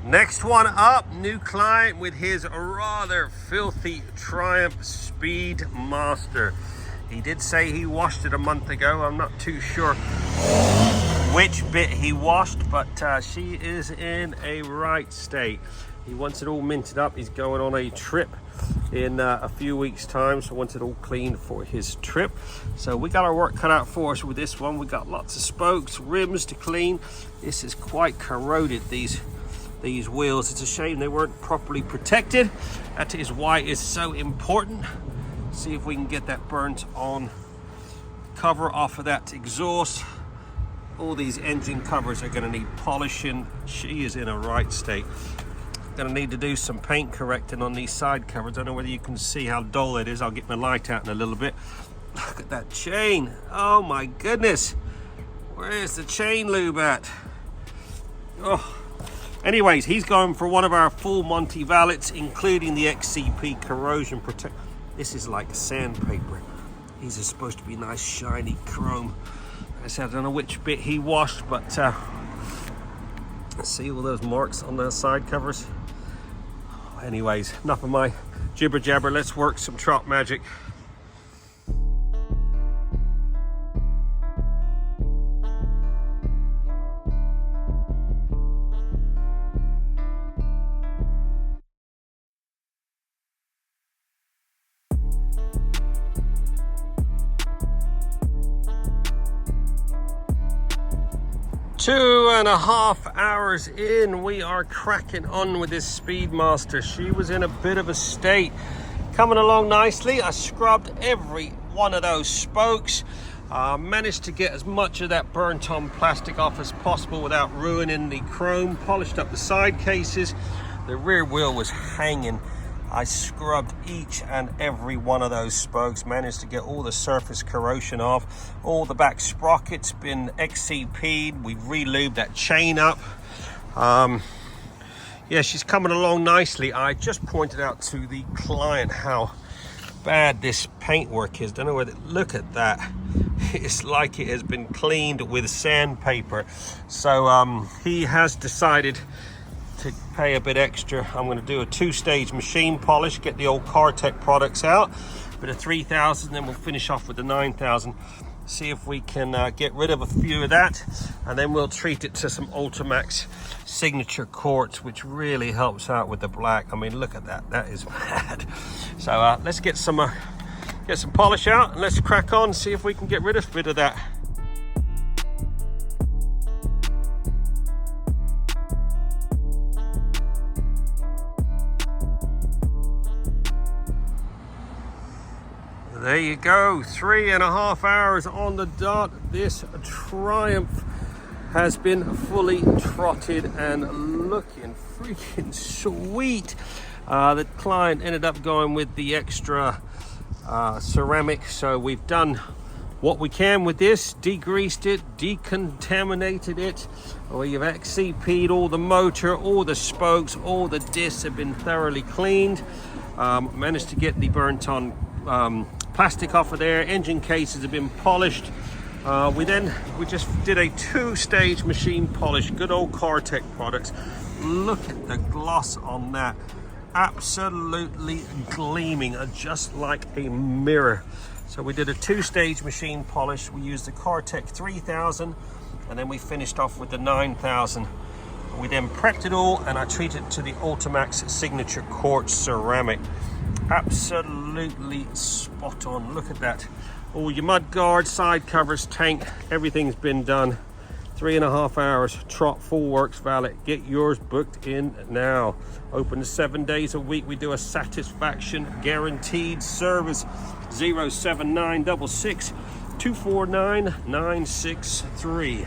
Next one up, new client with his rather filthy Triumph Speedmaster. He did say he washed it a month ago. I'm not too sure which bit he washed, but she is in a right state. He wants it all minted up. He's going on a trip in a few weeks time, so wants it all cleaned for his trip. So we got our work cut out for us with this one. We got lots of spokes, rims to clean. This is quite corroded, these wheels. It's a shame they weren't properly protected. That is why it's so important. See if we can get that burnt on cover off of that exhaust. All these engine covers are going to need polishing. She is in a right state. Going to need to do some paint correcting on these side covers. I don't know whether you can see how dull it is. I'll get my light out in a little bit. Look at that chain. Oh my goodness. Where's the chain lube at? Oh. Anyways, he's going for one of our full Monty valets, including the XCP corrosion protect. This is like sandpaper. These are supposed to be nice shiny chrome. Like I said, I don't know which bit he washed, but see all those marks on the side covers. Anyways, enough of my jibber jabber. Let's work some trop magic. Two and a half hours in, we are cracking on with this Speedmaster. She was in a bit of a state. Coming along nicely. I scrubbed every one of those spokes. Managed to get as much of that burnt on plastic off as possible without ruining the chrome. Polished up the side cases. The rear wheel was hanging. I scrubbed each and every one of those spokes, managed to get all the surface corrosion off. All the back sprockets been XCP'd. We re-lubed that chain up. Yeah, she's coming along nicely. I just pointed out to the client how bad this paintwork is. Don't know whether, look at that. It's like it has been cleaned with sandpaper. So he has decided to pay a bit extra. I'm going to do a two-stage machine polish, get the old Cartech products out, bit of 3000, then we'll finish off with the 9000. See if we can get rid of a few of that, and then we'll treat it to some Ultimaxx Signature quartz, which really helps out with the black. I mean, look at that. That is mad. So let's get some polish out, and let's crack on, see if we can get rid of a bit of that. There you go, 3.5 hours on the dot. This Triumph has been fully trotted and looking freaking sweet. The client ended up going with the extra ceramic, so we've done what we can with this, degreased it, decontaminated it. We've XCP'd all the motor, all the spokes, all the discs have been thoroughly cleaned. Managed to get the burnt on plastic off of there. Engine cases have been polished. We just did a two-stage machine polish, good old Cartech products. Look at the gloss on that, absolutely gleaming, just like a mirror. So we did a two-stage machine polish. We used the Cartech 3000, and then we finished off with the 9000. We then prepped it all, and I treated it to the Ultimaxx Signature quartz ceramic. Absolutely spot on. Look at that. All your mud guards, side covers, tank, everything's been done. 3.5 hours, trot, full works valet. Get yours booked in now. Open 7 days a week. We do a satisfaction guaranteed service. 07966 249 963.